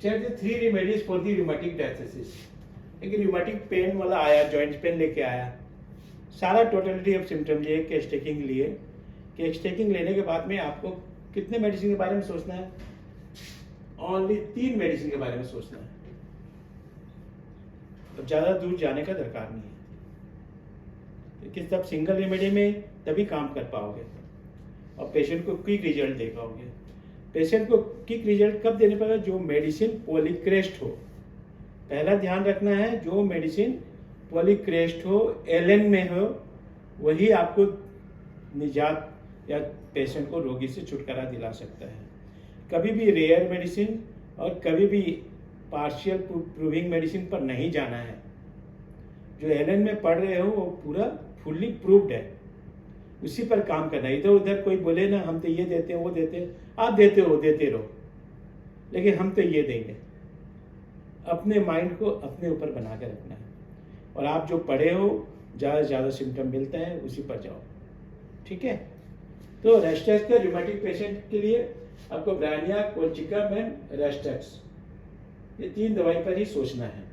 State the 3 remedies for the rheumatic diathesis. एक rheumatic pen वाला आया, जॉइंट पेन लेके आया, सारा टोटलिटी ऑफ सिम्टम लिए, केस टेकिंग लिए। केस टेकिंग लेने के बाद में आपको कितने मेडिसिन के बारे में सोचना है? ओनली 3 मेडिसिन के बारे में सोचना है। अब ज़्यादा दूर जाने का दरकार नहीं है, क्योंकि तब सिंगल रेमेडी में तभी काम कर पाओगे और पेशेंट को क्विक रिजल्ट दे पाओगे। पेशेंट को क्विक रिजल्ट कब देने पड़ेगा? जो मेडिसिन पॉलीक्रेस्ट हो। पहला ध्यान रखना है, जो मेडिसिन पॉलीक्रेस्ट हो, एलएन में हो, वही आपको निजात या पेशेंट को रोगी से छुटकारा दिला सकता है। कभी भी रेयर मेडिसिन और कभी भी पार्शियल प्रूविंग मेडिसिन पर नहीं जाना है। जो एलएन में पढ़ रहे हो वो पूरा फुल्ली प्रूव्ड है, उसी पर काम करना है। इधर उधर कोई बोले ना हम तो ये देते हैं वो देते हैं, आप देते हो देते रहो, लेकिन हम तो ये देंगे। अपने माइंड को अपने ऊपर बना के रखना है और आप जो पढ़े हो ज़्यादा से ज़्यादा सिम्टम मिलता है उसी पर जाओ, ठीक है। तो रेस्टेक्स के रूमेटिक पेशेंट के लिए आपको ब्रायनिया, कोल्चिकम एंड रेस्टेक्स, ये 3 दवाई पर ही सोचना है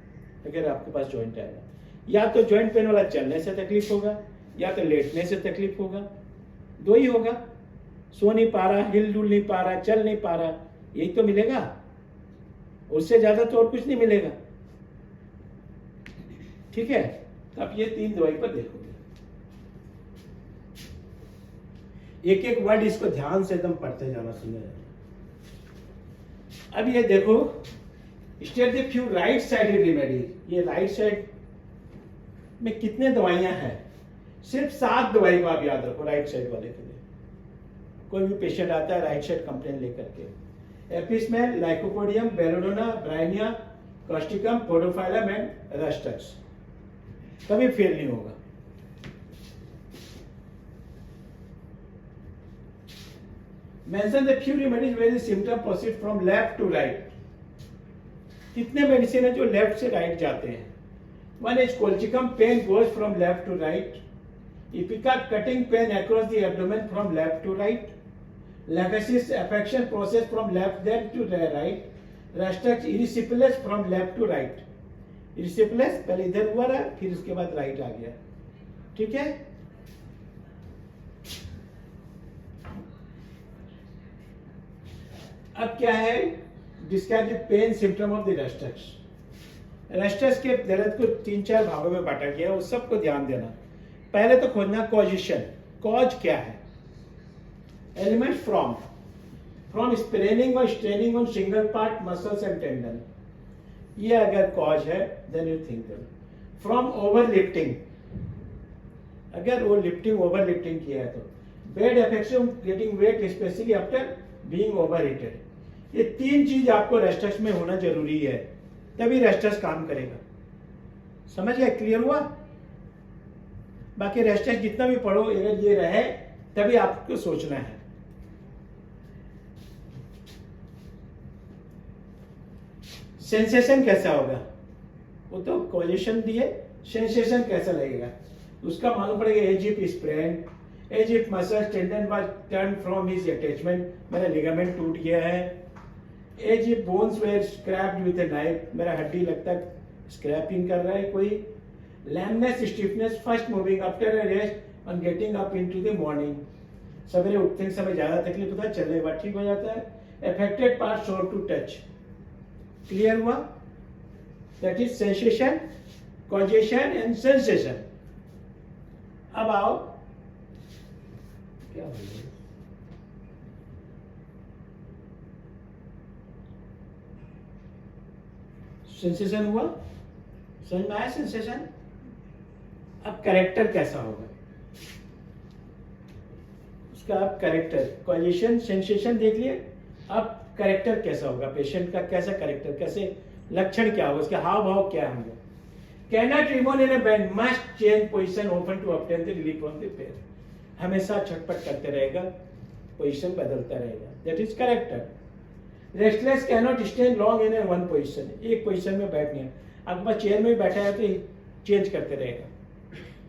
अगर आपके पास जॉइंट आएगा। या तो जॉइंट पेन वाला चलने से तकलीफ होगा या तो लेटने से तकलीफ होगा, 2 ही होगा। सो नहीं पा रहा, हिल डुल नहीं पा रहा, चल नहीं पा रहा, यही तो मिलेगा, उससे ज्यादा तो और कुछ नहीं मिलेगा, ठीक है। तो आप ये 3 दवाई पर देखोगे। एक एक वर्ड इसको ध्यान से एकदम पढ़ते जाना, सुनने जाना। अब ये देखो, state the few right sided remedies. ये राइट साइड में कितने दवाइयां हैं? सिर्फ 7 दवाई को आप याद रखो राइट साइड वाले के लिए। कोई भी पेशेंट आता है राइट साइड कंप्लेन लेकर के, एपिस में Lycopodium, Belladonna, Bryonia, Causticum, Podophyllum and rhus tox, कभी फेल नहीं होगा। Mention the few remedies where the symptom proceed from left to right. कितने मेडिसिन है जो लेफ्ट से राइट जाते हैं? 1 is colchicum, pain goes from left to right. Ipica, cutting pain across the abdomen from left to right. Lachesis, affection process from left then to right. Rastex, erysipelas from left to right. erysipelas पहले इधर हुआ रहा, फिर उसके बाद right आ गया, ठीक है। अब क्या है? Describe the pain symptom of the rhus tox. Rhus tox के दर्द को 3-4 भागों में बांटा गया है, उस सबको ध्यान देना। पहले तो खोजना कॉजिशन, कॉज क्या है? एलिमेंट फ्रॉम स्प्रेनिंग और straining on single part muscles and tendon, ये अगर कॉज है then you think. From over lifting, अगर वो लिफ्टिंग ओवर लिफ्टिंग किया है तो। Bad affection, getting wet especially after being over heated, ये 3 चीज आपको रेस्टेक्स में होना जरूरी है, तभी रेस्टेक्स काम करेगा। समझ गया? क्लियर हुआ? बाकी रेस्टेक्स जितना भी पढ़ो, अगर ये रहे तभी आपको सोचना है। सेंसेशन कैसा होगा? वो तो कॉजिशन दिए, सेंसेशन कैसा लगेगा उसका मालूम पड़ेगा। As if sprain, as if muscle tendon was torn from his attachment, मेरा लिगामेंट टूट गया है। As if bones were scraped with a knife, मेरा हड्डी लगता है स्क्रैपिंग कर रहा है कोई। Lameness, stiffness, first moving after a rest on getting up into the morning, सवेरे उठते समय ज्यादा तकलीफ होता है, चलने के बाद ठीक हो जाता है। अफेक्टेड पार्ट शोर टू टच, क्लियर हुआ? That is sensation, causation and sensation. अब आओ, क्या हो सेंसेशन हुआ? समझ में आया सेंसेशन? अब कैरेक्टर कैसा होगा उसका? अब कैरेक्टर, कॉजेशन, सेंसेशन देख लिए, अब कैरेक्टर कैसा होगा पेशेंट का? कैसा कैरेक्टर, कैसे लक्षण क्या होगा, उसके हाव भाव क्या होंगे? Cannot remain in a bed, must change position often to obtain the relief from the pain, हमेशा छटपट करते रहेगा, पोजीशन बदलता रहेगा, that is character. Restless cannot stay long in one position, एक पोजीशन में बैठ नहीं, आपके पास चेयर में बैठा है तो चेंज करते रहेगा,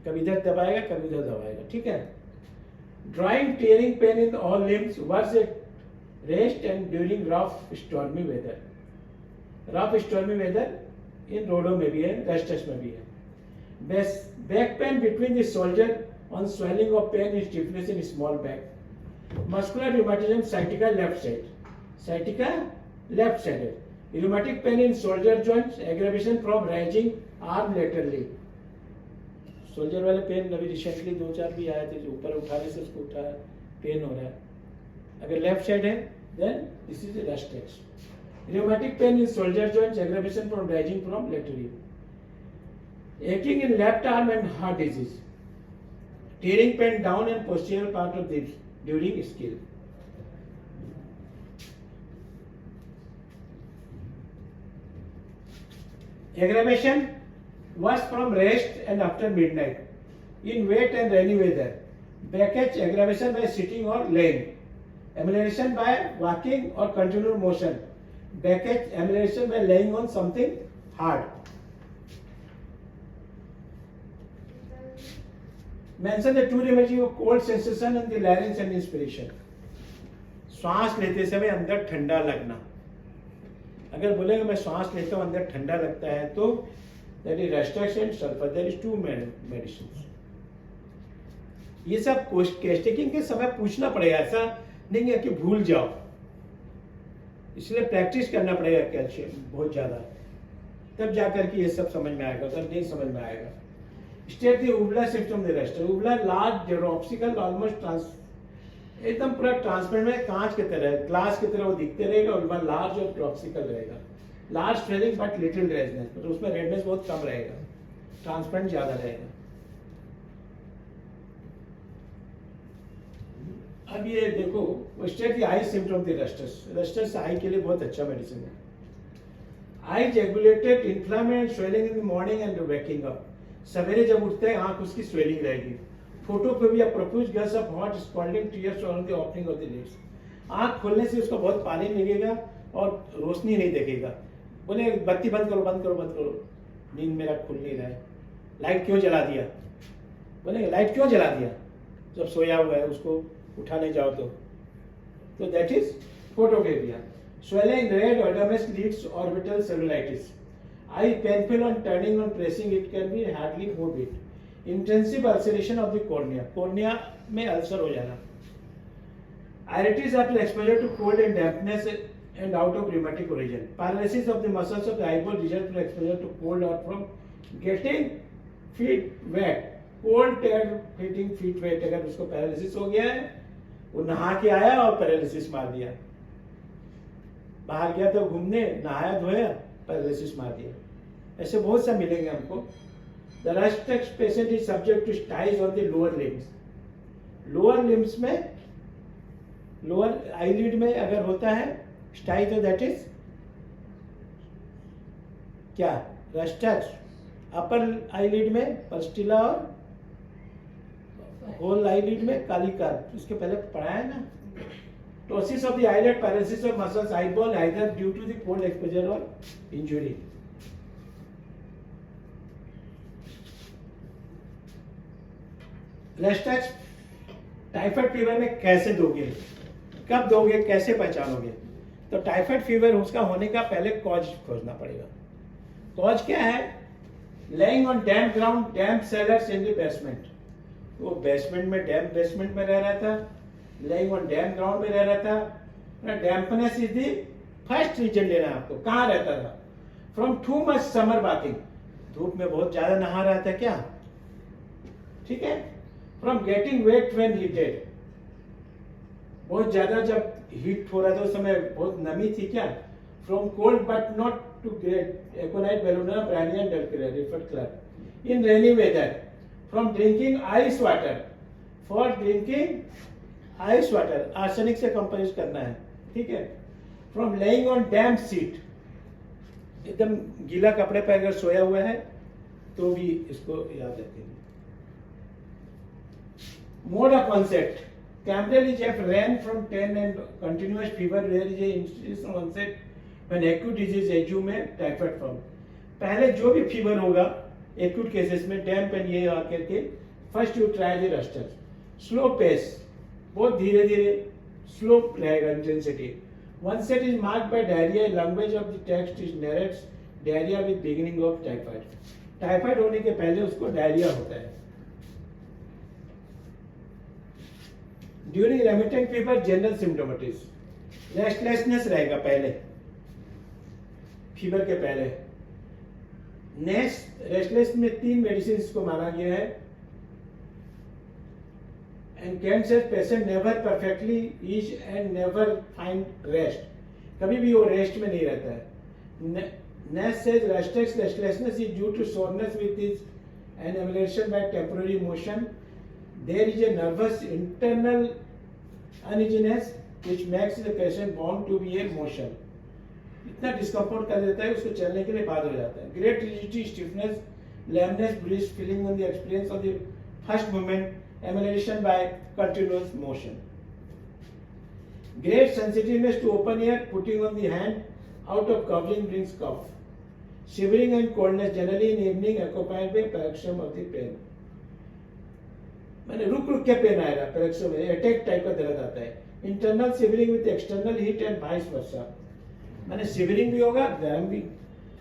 कभी इधर दबाएगा कभी उधर दबाएगा, ठीक है। Drawing, tearing pain in all limbs, worse rest and during rough stormy weather, rough stormy weather इन रोडों में भी है, रेस्टस में भी है. Back pain between the shoulder on swelling of pain in stiffness in small back. Muscular rheumatism sciatica left side, sciatica left side. Rheumatic pain in shoulder joints, aggravation from raising arm laterally. Shoulder वाले pen अभी recently 2-4 भी आए थे, जो ऊपर उठाने से उसको उठा पेन हो रहा है. अगर लेफ्ट साइड है then this is rhus tox. Rheumatic pain in shoulder joints, aggravation from raising from laterally. Aching in left arm and heart disease. Tearing pain down and posterior part of ribs during skill. Aggravation was from rest and after midnight in wet and rainy weather. Backache aggravation by sitting or laying. Amelioration by walking or continued motion. Backache amelioration by laying on something hard. Mention the two remedies of cold sensation and the larynx and inspiration. श्वास लेते समय अंदर ठंडा लगना. अगर बोलेगा मैं श्वास लेता हूँ अंदर ठंडा लगता है तो that is rhus tox and sulphur. There is 2 medicine. ये सब केस टेकिंग के समय पूछना पड़ेगा, ऐसा नहीं है कि भूल जाओ. इसलिए प्रैक्टिस करना पड़ेगा कैल्शियम बहुत ज्यादा, तब जाकर के ये सब समझ में आएगा, तब नहीं समझ में आएगा. स्टेट द उबला सिम्पटम द रेस्ट. उबला लार्ज ड्रॉप्सिकल ऑलमोस्ट एकदम पूरा ट्रांसपेरेंट में, कांच की तरह, ग्लास की तरह वो दिखते रहेगा. और लार्ज और ड्रॉप्सिकल रहेगा. Large swelling but little redness, मतलब उसमें रेडनेस बहुत कम रहेगा, ट्रांसपेरेंट ज्यादा रहेगा. अब ये देखो, state the eye symptom the rhus tox. Rhus tox eye के लिए बहुत अच्छा मेडिसिन है. Eyes regulated inflammation swelling in the morning and waking up. सवेरे जब उठते हैं आंख उसकी स्वेलिंग रहेगी. Photophobia, profuse gush of hot scalding tears on the opening of the lids. आँख खोलने से उसको बहुत पानी लगेगा और रोशनी नहीं देखेगा. बोले बत्ती बंद करो बंद करो बंद करो, नींद मेरा खुल नहीं रहा है. लाइट क्यों जला दिया? बोले लाइट क्यों जला दिया? जब सोया हुआ है उसको उठाने जाओ तो that is photophobia. Swelling red oedematous leads orbital cellulitis. Eye painful on turning on pressing, it can be hardly move it. Intensive ulceration of the cornea. Cornea में अल्सर हो जाना. Iritis after exposure to cold and dampness and out of rheumatic origin. Paralysis of the muscles of the eyeball result from exposure to cold और from getting feet wet. Cold fitting feet wet. अगर उसको paralysis हो गया है, वो नहा के आया और पैरालिसिस मार दिया. बाहर गया तो घूमने, नहाया धोया, पैरालिसिस मार दिया. ऐसे बहुत सा मिलेंगे हमको. The Restrexed patient is subject to styes on the lower limbs. Lower limbs में, lower eyelid में अगर होता है स्टाई तो that is क्या? Restrexed. Upper eyelid में pustula और whole eyelid में कालिका. उसके पहले पढ़ा है ना. Ptosis of the eyelid, paralysis of muscles, eyeball either due to the cold exposure or injury. Rhus tox typhoid fever में कैसे दोगे, कब दोगे, कैसे पहचानोगे? तो टाइफाइड फीवर उसका होने का पहले कॉज खोजना पड़ेगा. कॉज क्या है? Laying on damp ground, damp sellers in the basement. वो बेसमेंट में, डैम्प बेसमेंट में रह रहा था, लेइंग ऑन डैम्प ग्राउंड में रह रहा था. Dampness is the first reason लेना है आपको. कहाँ रहता था? From too much summer bathing. धूप में बहुत ज्यादा नहा रहा था क्या? ठीक है. From getting wet when heated. बहुत ज्यादा जब हीट हो रहा था उस समय बहुत नमी थी क्या? From cold but not to great aconite ballooner brania dulcre referred club. In rainy weather. From drinking ice water. For drinking ice water. Arsenic से कंपेयर करना है. ठीक है. From laying on damp sheet. एकदम गीला कपड़े पर अगर सोया हुआ है तो भी इसको याद रखेंगे. Mode of onset. Campbell is if ran from 10 and continuous fever, there is a institutional onset when acute disease edu में टाइफाइड फॉर्म. पहले जो भी फीवर होगा एक्यूट केसेस में डैम्प एंड ये आकर के first you try the rusters. Slow pace, बहुत धीरे धीरे स्लो रहेगा intensity. One set is marked by diarrhea. Language of the text is narrates diarrhea with beginning of typhoid. Typhoid होने के पहले उसको डायरिया होता है. During remittent fever general symptomatic, restlessness रहेगा पहले, फीवर के पहले. नेक्स्ट रेस्टलेस में 3 मेडिसिन को माना गया है. And Kent says patient never perfectly eats and never find rest. कभी भी वो रेस्ट में नहीं रहता है. Nash says restlessness is due to soreness with his and amelioration by temporary motion. There is a nervous internal uneasiness which makes the patient bound to be a motion. इतना discomfort कर देता है उसको चलने के लिए बाद हो जाता है. Great rigidity, stiffness, lameness, bruised feeling on the experience of the first movement, amelioration by continuous motion. Great sensitiveness to open air, putting on the hand out of covering brings cough. Shivering and coldness generally in evening accompanied by paroxysm of the pain. मैंने रुक रुक के pen आएगा, paroxysm में attack type का दर्द आता है. Internal shivering with external heat and vice versa. मैंने शिवरिंग भी होगा, गर्म भी,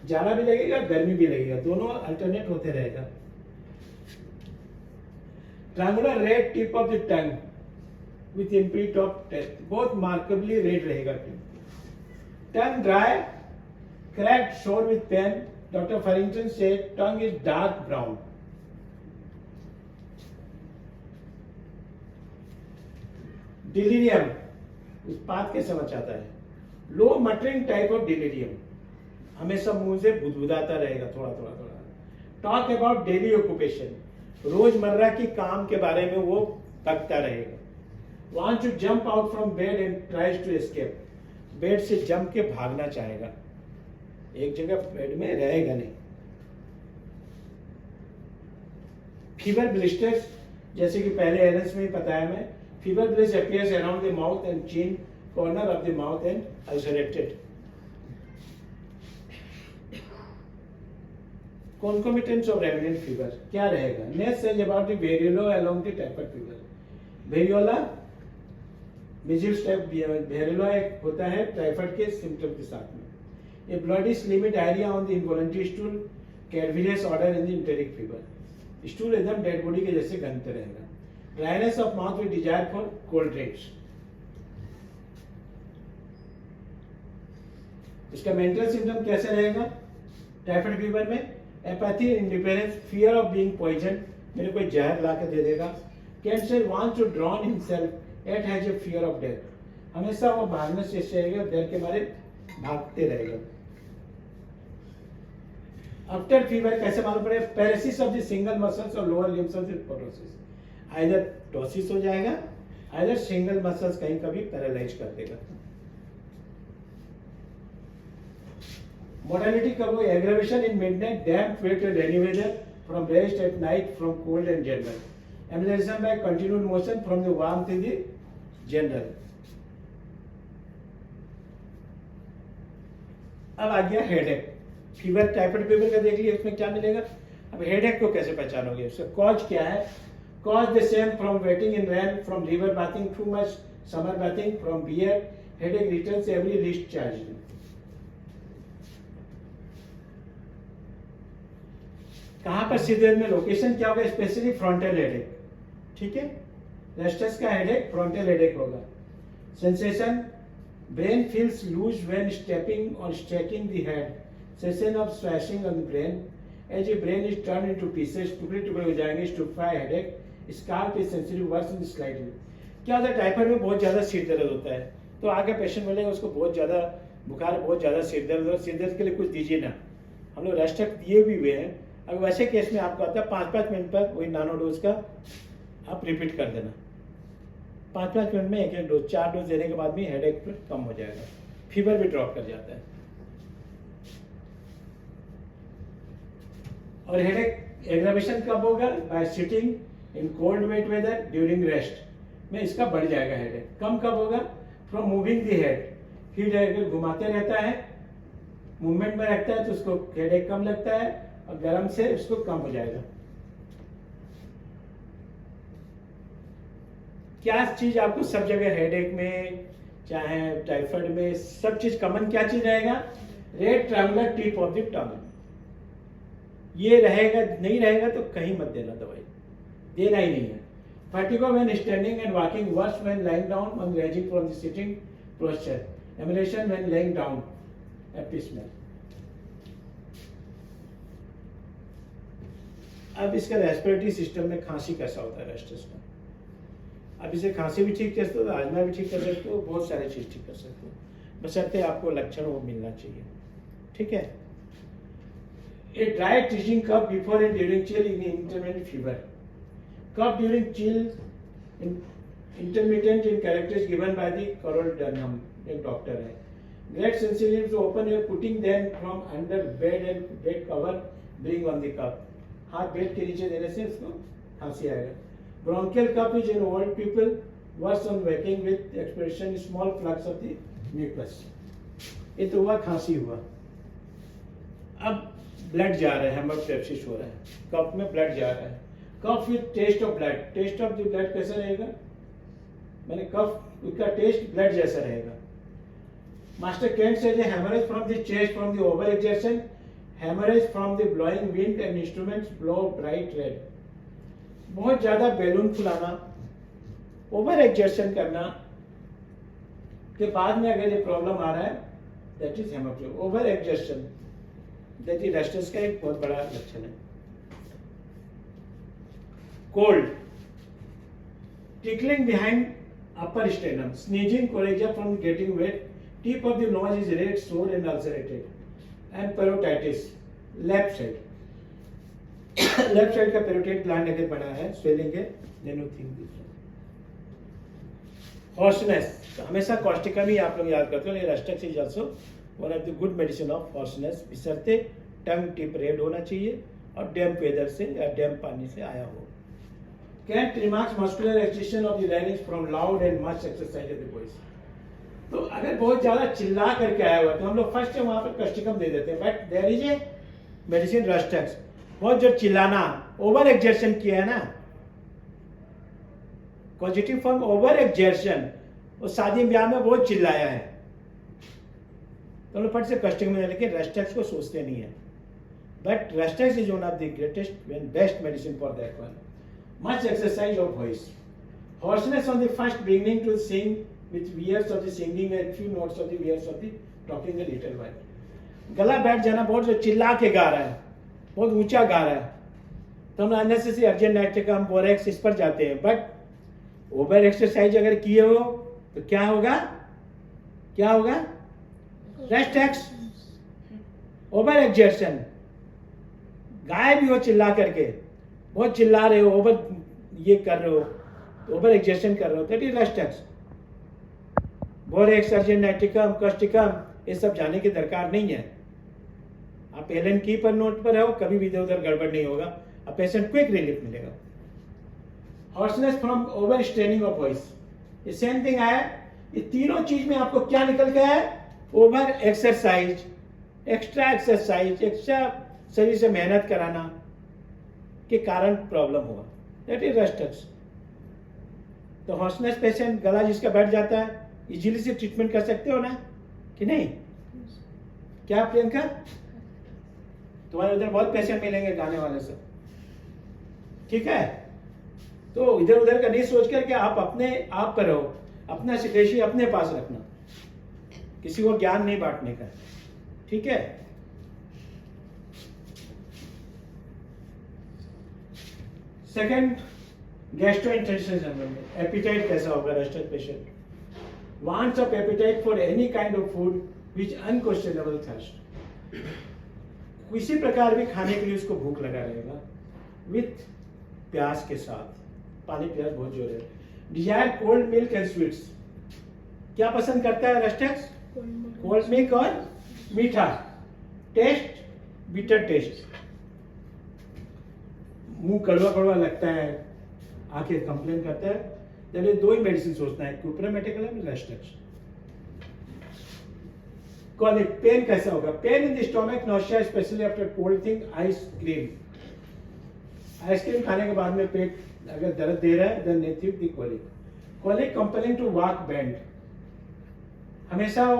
जाड़ा भी लगेगा, गर्मी भी लगेगा, दोनों अल्टरनेट होते रहेगा. Triangular red tip of the tongue with imprint of death, both markedly red रहेगा. Tongue dry, cracked, sore with pain. Dr. Farrington said tongue is dark brown. Delirium, उत्पात के समझ आता है. लो मटरिंग टाइप ऑफ डिलीरियम, हमेशा मुंह से बुदबुदाता रहेगा थोड़ा थोड़ा थोड़ा. टॉक अबाउट डेली ऑक्यूपेशन, रोजमर्रा की काम के बारे में वो बकता रहेगा. Want to jump out from bed and tries to escape, bed से जंप के भागना चाहेगा, एक जगह बेड में रहेगा नहीं. फीवर ब्लिस्टर्स, जैसे कि पहले एरंस में ही बताया मैं, fever blessed appears around the mouth and chin, corner of the mouth and ulcerated. Concomitants of ruminant fever क्या रहेगा? Next says about the variola along the typhoid fever. Variola, measles type variola एक होता है typhoid के symptom के साथ में. A bloody slimy diarrhea on the involuntary stool, cavernous odor in the enteric fever. Stool एकदम डेड बॉडी के जैसे गंदते रहेगा. Dryness of mouth with desire for cold drinks. इसका मेंटल सिम्टम कैसे रहेगा? टाइफाइड फीवर में apathy, indifference, fear of being poison, मेरे कोई जहर ला के दे देगा. Cancer wants to drown himself at has a fear of death, हमेशा वो भागने से रहेगा, डर के मारे भागते रहेगा. आफ्टर फीवर कैसे मालूम पड़ेगा? Paralysis of the single muscles और lower limbs of the ptosis, either ptosis हो जाएगा, आइदर सिंगल मसल्स कहीं कभी पैरालाइज कर देगा. Mortality कब हो? Aggravation in midnight, damp, wet and rainy weather, from rest at night, from cold and general. Amelioration by continued motion from the warmth in the general. अब आ गया headache. Fever, typhoid fever का देख लिया, उसमें क्या मिलेगा. अब हेडेक को कैसे पहचानोगे? उसका कॉज क्या है? Cause the same from wetting in rain, from river bathing, too much summer bathing, from beer. Headache returns every least charge. कहाँ पर सिर में लोकेशन क्या होगा? Especially frontal headache. ठीक है, रेस्टस का हेडेक फ्रंटल हेडेक होगा. Sensation, brain feels loose when stepping और stretching the head. Sensation of swashing on the brain as a brain is turn into pieces, टुकड़े टुकड़े हो जाएंगे. Stupefy headache, scalp is sensitive, worse on slightly. क्या होता है? Typhoid में बहुत ज्यादा सिर दर्द होता है, तो आगे पेशेंट मिलेगा उसको बहुत ज्यादा बुखार, बहुत ज्यादा सिर दर्द, सिर दर्द के लिए कुछ दीजिए ना. हम लोग रेस्टक दिए भी हुए हैं. अब वैसे केस में आपको आता है 5-5 मिनट पर वही नानो डोज का आप रिपीट कर देना. 5-5 मिनट में एक डोज, 4 डोज देने के बाद भी हेडेक कम हो जाएगा, फीवर भी ड्रॉप कर जाता है. और हेडेक एग्रावेशन कब होगा? By sitting in cold wet weather during rest में इसका बढ़ जाएगा हेडेक. कम कब होगा? From moving the head. फिर घुमाते रहता है, मूवमेंट में रखता है तो उसको हेडेक कम लगता है, और गर्म से उसको कम हो जाएगा. क्या चीज आपको सब जगह हेडेक में, चाहे टाइफाइड में, सब चीज कॉमन क्या चीज रहेगा? Red traveller tip of the tongue. ये रहेगा, नहीं रहेगा तो कहीं मत देना दवाई, देना ही नहीं है। Vertigo when standing and walking, worse when lying down on raising from the sitting posture. Emulation when laying down. Abysmal. अब इसका रेस्पिरेटरी सिस्टम में खांसी कैसा होता है रेस्टस का? अब इसे खांसी भी ठीक कर सकते हो, आजमा भी ठीक कर सकते हो, बहुत सारे चीज ठीक कर सकते हो, बशर्ते आपको लक्षण वो मिलना चाहिए। ठीक है। A dry teaching cough before and during chill in intermittent fever. Cough during chill intermittent in characters given by the Carol Dunham, एक डॉक्टर है। Great sensitivity to open air, putting them from under bed and bed cover, bring on the cough. हाथ bed के नीचे देने से उसको खांसी आएगा। Bronchial cough is in old people, worse on waking with expression small flux of the mucus. ये तो हुआ खांसी हुआ। अब ब्लड जा रहा है, हेमोप्टेप्सिस हो रहा है, कफ में ब्लड जा रहा है। Cough with taste of blood, taste of the blood कैसा रहेगा? मैंने कफ उसका टेस्ट ब्लड जैसा रहेगा। Master Kent says haemorrhage from the chest from the over exertion, haemorrhage from the blowing wind and instruments blow bright red. बहुत ज्यादा balloon फुलाना, over exertion करना के बाद में अगर ये प्रॉब्लम आ रहा है, that is haemoptysis. Over exertion that is rhus tox का एक बहुत बड़ा लक्षण है। Cold, tickling behind upper sternum, sneezing, coryza from getting wet, tip of the nose is red, sore and ulcerated, and parotitis, left side. Left side का parotid gland अगर बना है, स्वेलिंग है, then you think different. Hoarseness, हमेशा Causticum ही आप लोग याद करते हो, rhus tox is also one of the good medicine of hoarseness, बशर्ते टंग टिप रेड होना चाहिए और डैम्प वेदर से या डैम्प पानी से आया हो। Kent remarks muscular excitation of the larynx from loud and much exercise of the voice. तो अगर बहुत ज्यादा चिल्ला करके आया हुआ तो हम लोग फर्स्ट वहां पर कस्टिकम दे देते हैं, but there is a medicine rhus tox. बहुत जो चिल्लाना, ओवर एक्सर्शन किया है ना, पॉजिटिव फॉर्म ओवर एक्सर्शन, वो शादी ब्याह में बहुत चिल्लाया है तो हम लोग फट से कस्टिकम में, लेकिन रेस्टक्स को सोचते नहीं है। But rhus tox is one of the greatest and best medicine for that one. Much exercise of voice. Hoarseness on the first beginning to sing with years of the singing and few notes of the years of the talking a little while. गला बैठ जाना, बहुत जो चिल्ला के गा रहा है, बहुत ऊंचा गा रहा है, तो हम अननेसेसरी अर्जेंट नाइट्रिकम बोरेक्स इस पर जाते हैं। बट ओवर एक्सरसाइज अगर किए हो तो क्या होगा? क्या होगा? रेस्टक्स, ओवर एक्सर्शन, गाय भी हो चिल्ला करके, बहुत चिल्ला रहे हो, ओवर ये कर रहे हो, ओवर एक्सर्शन कर रहे हो, that is rhus tox. Borax, argentum nitricum, Causticum, ये सब जाने की दरकार नहीं है। आप एलन की पर नोट पर हो, कभी भी इधर उधर गड़बड़ नहीं होगा, अब पेशेंट क्विक रिलीफ मिलेगा। Hoarseness from over straining of voice, ये सेम थिंग है। ये तीनों चीज में आपको क्या निकल गया है? Over exercise, extra exercise, extra शरीर से मेहनत कराना के कारण प्रॉब्लम होगा, दैट इज रेस्टक्स। तो हॉर्सनेस पेशेंट, गला जिसका बैठ जाता है, इजीली से ट्रीटमेंट कर सकते हो ना कि नहीं? क्या प्रियंका, तुम्हारे उधर बहुत पेशेंट मिलेंगे गाने वाले सब, ठीक है? तो इधर उधर का नहीं सोच करके आप अपने आप पर रहो, अपना सिकेशी अपने पास रखना, किसी को ज्ञान नहीं बांटने का, ठीक है? सेकेंड, गैस्ट्रोइंटेस्टाइनल में एपिटाइट कैसा होगा rhus tox patient? Wants of appetite for any kind of food which unquestionable thirst, किसी प्रकार भी खाने के लिए उसको भूख लगा रहेगा विथ प्यास के साथ, पानी प्यास बहुत जोर है। Desire cold milk and sweets, क्या पसंद करता है रेस्टक्स? कोल्ड मिल्क और मीठा। टेस्ट, बिटर टेस्ट, मुंह कड़वा कड़वा लगता है, आके कंप्लेन करता है, जब दो ही मेडिसिन सोचना है, क्यूप्रामेटिकल और रेस्टक्स। कॉलिक, पेन कैसा होगा? Pain in the stomach, nausea specially after cold thing, ice cream, ice cream खाने के बाद में पेट अगर दर्द दे रहा है, देन नेथिव the colic. Colic compelling to walk bent, हमेशा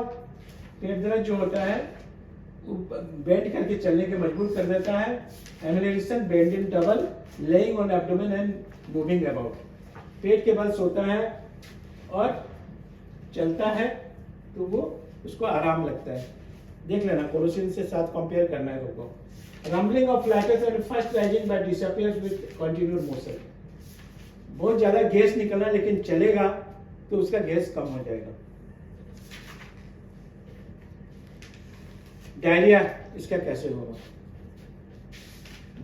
पेट दर्द जो होता है वो बेंड करके चलने के मजबूर कर देता है। Amelioration bent in double lying on abdomen and moving about, पेट के बल सोता है और चलता है तो वो उसको आराम लगता है। देख लेना, कोलोसिन से साथ कंपेयर करना है तुमको। Rambling of flats and first rising bye disappears with continued motion, बहुत ज्यादा गैस निकलना लेकिन चलेगा तो उसका गैस कम हो जाएगा। डायरिया, इसका कैसे होगा?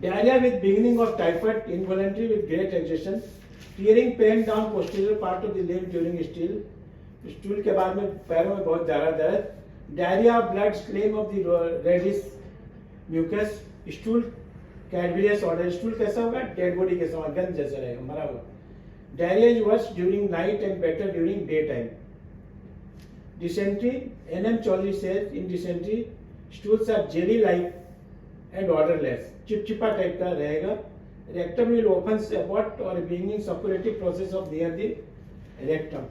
Diarrhoea with beginning of typhoid, involuntary with great exertion, tearing pain down posterior part of the leg during stool, stool के बाद में पैरों में बहुत ज्यादा दर्द, diarrhoea, blood slime of the reddish mucus, stool cadaverous odour, stool कैसा होगा? डेड बॉडी के समान गंद जैसा रहेगा, मरा हुआ। Diarrhoea is worse during night and better during day time. Dysentery, N M Chaudhary says in dysentery stools are jelly like and odourless, चिपचिपा टाइप का रहेगा। रेक्टम विल ओपन अपॉट और beginning suppurative process of near the rectum.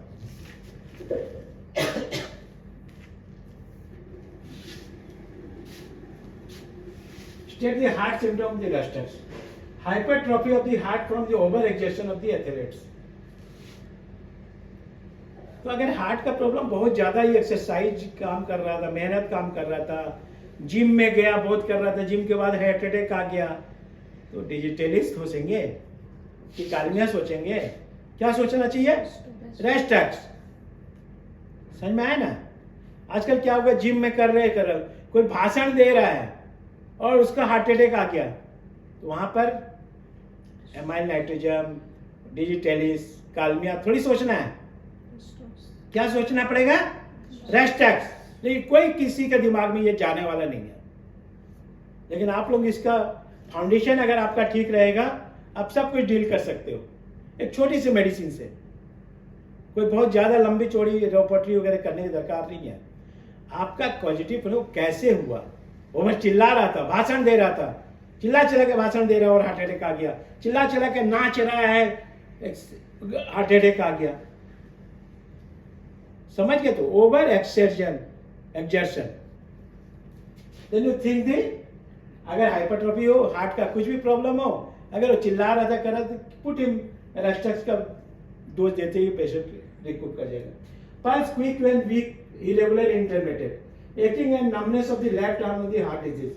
State the heart symptom of the Rusters. Hypertrophy of the heart from the overexertion of the athletes. तो अगर heart का problem बहुत ज्यादा ही एक्सरसाइज काम कर रहा था, मेहनत काम कर रहा था, जिम में गया बहुत कर रहा था, जिम के बाद हार्ट अटैक आ गया, तो डिजिटलिस्ट सोचेंगे कि कालमिया सोचेंगे? क्या सोचना चाहिए? Rest x. समझ में आया ना? आजकल क्या होगा, जिम में कर रहे कोई भाषण दे रहा है और उसका हार्ट अटैक आ गया, तो वहां पर एमाइल नाइट्रोजन, डिजिटलिस, कालमिया थोड़ी सोचना है। क्या सोचना पड़ेगा? रेस्टेक्स। लेकिन कोई किसी के दिमाग में ये जाने वाला नहीं है। लेकिन आप लोग इसका फाउंडेशन अगर आपका ठीक रहेगा, आप सब कुछ डील कर सकते हो एक छोटी सी मेडिसिन से। कोई बहुत ज्यादा लंबी चौड़ी रोपोटरी वगैरह करने की दरकार नहीं है। आपका पॉजिटिव फ्लो कैसे हुआ? वो मैं चिल्ला रहा था, भाषण दे रहा था, चिल्ला चिल्ला के भाषण दे रहा और हार्ट अटैक आ गया, चिल्ला चिल्ला के नाच रहा है, हार्ट अटैक आ गया। समझ गए? तो over exertion, then you think the, अगर हाइपरट्रोफी हो, हार्ट का कुछ भी प्रॉब्लम हो, अगर वो चिल्ला रहा था कर रहा था, पुट हिम रेस्टेक्स का डोज देते ही पेशेंट रिकवर कर जाएगा। Pulse quick when weak, irregular, intermittent, aching and numbness of the left arm of the heart disease,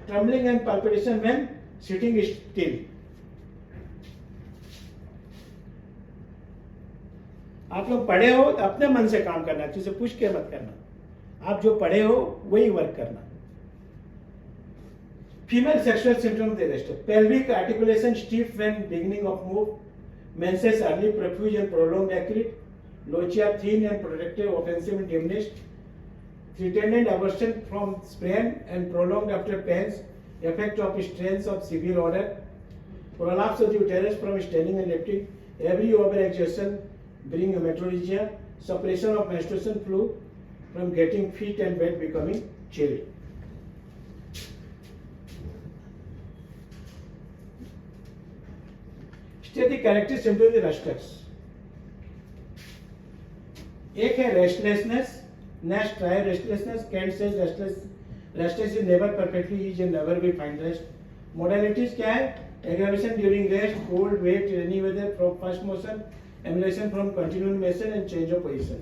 trembling and palpitation when sitting still. आप लोग पढ़े हो तो अपने मन से काम करना, किसी से पूछ के मत करना। आप जो पढ़े हो वही वर्क करना। Female sexual symptom they rest, pelvic articulation stiff when beginning of move, menses early, profuse and prolonged acrid, lochia thin and protective, offensive and diminished, threatened aversion from sprain and prolonged after pains, effect of strains of severe order, prolapse of the uterus from staining and lifting, every overexertion bring metrorrhagia, suppression of menstruation flow from getting feet and bed becoming chilled. State the characteristic symptoms of the Rusters. एक है restlessness, next try restlessness, Kent says restless is never perfectly is and never be find rest. Modalities क्या है? Aggravation during rest, cold, wet, rainy weather, from first motion, amelioration from continued motion and change of position.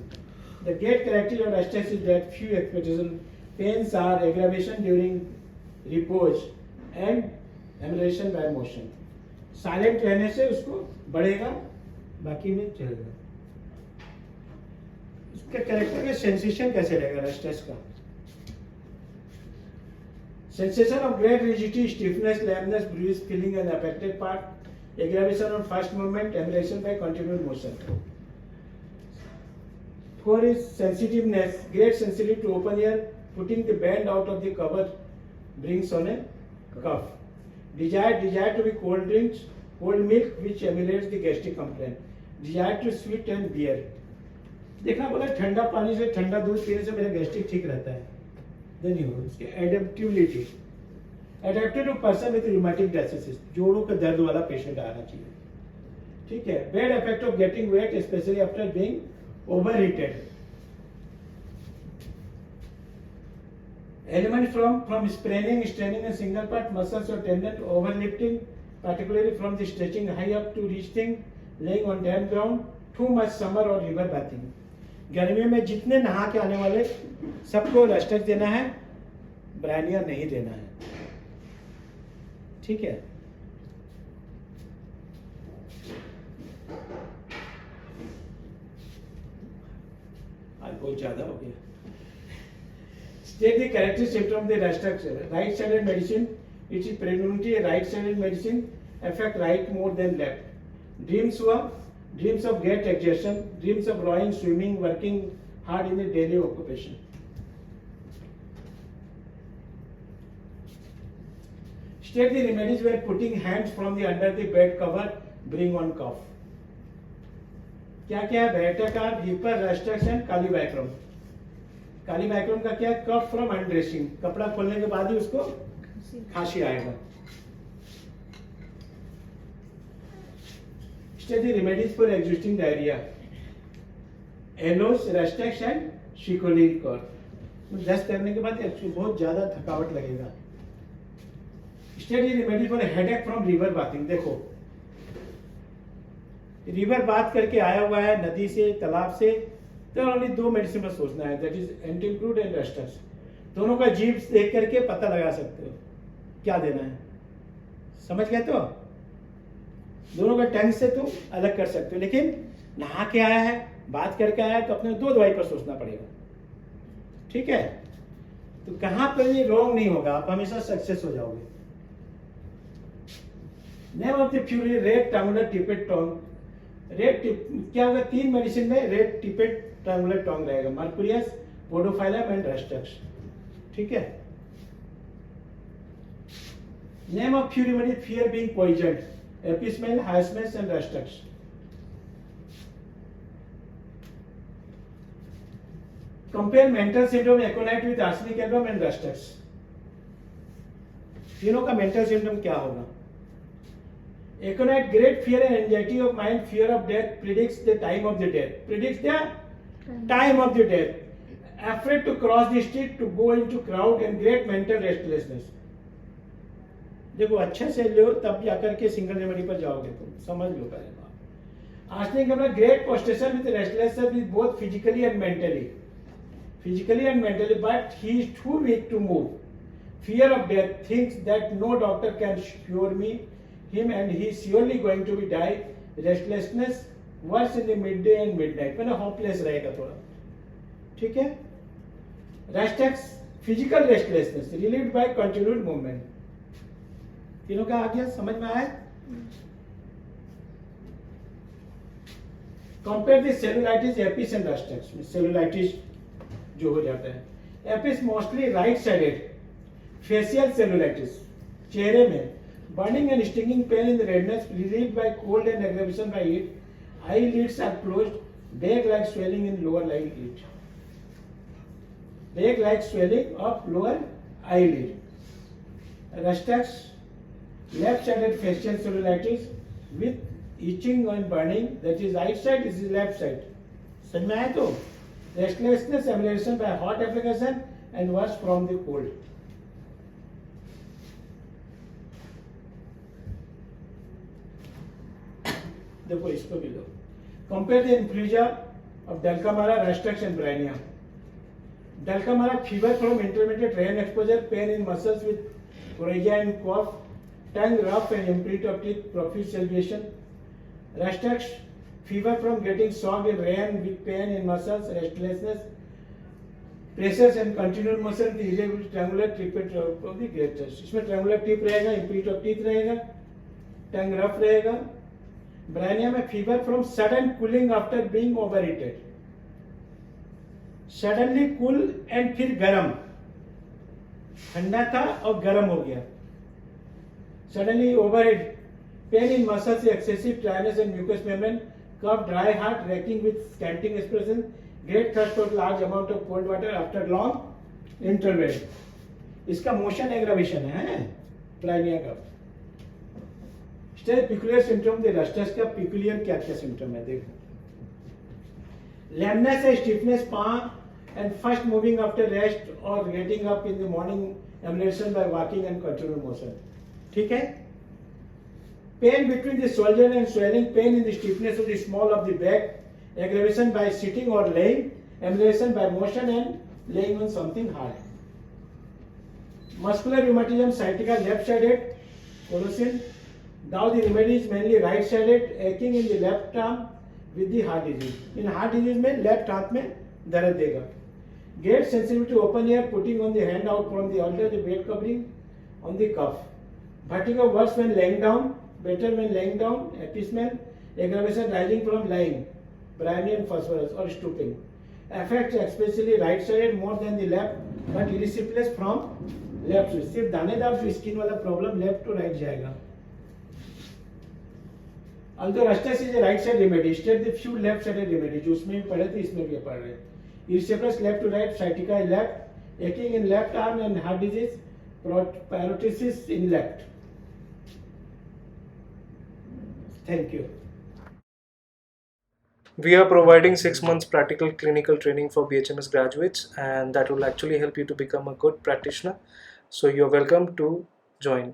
The great characteristic of restless is that few expectation pains are aggravation during repose and amelioration by motion. Silent रहने से उसको बढ़ेगा, बाकी में चलेगा। इसका character का sensation कैसे रहेगा रेस्टलेस का? Sensation of great rigidity, stiffness, lameness, bruise, feeling and affected part, aggravation on first movement, amelioration by continued motion. 4 is sensitiveness, great sensitivity to open air, putting the band out of the cover brings on a cough. Desire to be cold drinks, cold milk which emulates the gastric complaint. Desire to sweet and beer. देखना बोला ठंडा पानी से, ठंडा दूध पीने से मेरा गैस्ट्रिक ठीक रहता है। देन यू इसके adaptability, adapted to person with rheumatic diathesis, जोड़ों का दर्द वाला पेशेंट आना चाहिए। ठीक है। Bad effect of getting wet especially after being overheated. Element from spraining, straining a single part muscles or tendon, overlifting, particularly from the stretching high up to reaching, laying on damp ground, too much summer or river bathing. गर्मियों में जितने नहा के आने वाले सबको रेस्टेक्स देना है, ब्रायनिया नहीं देना है, ठीक है। आज बहुत ज्यादा हो गया। State the characteristic symptom of the Rastrax. Right-sided medicine, it is predominantly a right-sided medicine, affect right more than left. Dreams of great exertion, dreams of rowing, swimming, working hard in the daily occupation. State the remedies where putting hands from the under the bed cover bring on cough. क्या क्या है? बैठकार, hepar, रेस्ट्रक्स and कालीबैक्रम। कालीबैक्रम का क्या? कफ from undressing, कपड़ा खोलने के बाद ही उसको खांसी आएगा। State the remedies for exhausting diarrhoea, aloes, rhus tox and शिकोलिकर। दस्त करने के बाद बहुत ज्यादा थकावट लगेगा। State the remedies for headache from river bathing. देखो, रिवर बात करके आया हुआ है नदी से, तालाब से, तो ओनली दो मेडिसिन पर सोचना है, दैट इज एंटीक्रूड एंड रेस्ट्रक्स। दोनों का जीव देख करके पता लगा सकते हो क्या देना है, समझ गए? तो दोनों का टंग से तुम अलग कर सकते हो, लेकिन नहा के आया है, बात करके आया है, तो अपने दो दवाई पर सोचना पड़ेगा, ठीक है? तो कहां पर ये रॉन्ग नहीं होगा, आप हमेशा सक्सेस हो जाओगे। Name of the fury, red triangular tipped tongue. Red क्या होगा? तीन मेडिसिन में रेड टिपेट ट्रायंगुलर टोंग रहेगा, मर्कुरियस, पोडोफाइलम एंड रेस्ट्रक्स, ठीक है? Name of few remedy, fear being poisoned, apis mel, hyoscyamus and rhus tox. Compare mental symptom aconite with arsenic album and rhus tox. तीनों का mental symptom क्या होगा? Aconite, great fear and anxiety of mind, fear of death, predicts the time of the death. Predicts the time of the death. Afraid to cross the street, to go into crowd, and great mental restlessness. देखो, अच्छे से लो तब जाकर के single remedy पर जाओगे, तुम समझ लो पहले बात। आर्सेनिक का great prostration with restlessness with both physically and mentally, but he is too weak to move. Fear of death, thinks that no doctor can cure him and he is surely going to be die. Restlessness, worse in the midday and midnight, मैंने hopeless रहेगा थोड़ा, ठीक है? Rhus tox, physical restlessness, relieved by continued movement। तीनों का आ गया, समझ में आया? Compare the cellulitis, apis and rhus tox. Cellulitis जो हो जाता है, apis mostly right sided, facial cellulitis, चेहरे में, burning and stinging pain in the redness, relieved by cold and aggravation by heat, eyelids are closed, bag-like swelling in lower eyelid, bag-like swelling of lower eyelid. Restrux, left-sided facial cellulitis with itching and burning, that is right side, this is left side. समझ में आया? तो restlessness, amelioration by hot application and worse from the cold. देखो, इसको भी लो। Compare the influenza of dulcamara, rhus tox and bryonia. Dulcamara, fever from intermediate rain exposure, pain in muscles with coryza and cough, tongue rough and imprint of teeth, profuse salivation. Rhus tox, fever from getting soaked in rain with pain in muscles, restlessness, pressures and continued muscle, irregular triangular tippet of the graters. इसमें triangular tip रहेगा, imprint of teeth रहेगा, tongue rough रहेगा। Bryonia में fever from sudden cooling after being overheated, suddenly cool and फिर गर्म, ठंडा था और गर्म हो गया, suddenly overheat, pain in muscles, excessive dryness and mucus membrane, cough, dry hard, racking with scanting expression, great thirst for large amount of cold water after long interval. इसका motion aggravation है ब्रायनिया का। Peculiar symptom, rhus tox का peculiar क्या क्या symptom है? देखो, लैमनेस है, stiffness, पांव and first moving after rest or getting up in the morning emulation by walking and continual motion. ठीक है? Pain between the shoulder and swelling, pain in the stiffness of the small of the back, aggravation by sitting or laying, emulation by motion and laying on something hard. Muscular rheumatism, sciatica, left-sided, Colossian. Now the remedy is mainly right-sided, aching in the left arm with the heart disease. In heart disease में left हाथ में दर्द देगा. Get sensitivity open air, putting on the hand out from the altar, the bed covering on the cuff. Vertigo worse when laying down, better when laying down. Epismal, aggravation rising from lying, Brownian phosphorus or stooping. Affects especially right-sided more than the left, but erysipelas from left. सिर्फ दानेदार skin वाला problem left to right जाएगा. Although Rastus is a right side remedy, instead the few left sided remedies, जो उसमें भी पढ़े थे इसमें भी पढ़ रहे. Erysipelas left to right, sciatica left, aching in left arm and heart disease, parotisis in left. Thank you. We are providing 6 months practical clinical training for BHMS graduates, and that will actually help you to become a good practitioner. So you're welcome to join.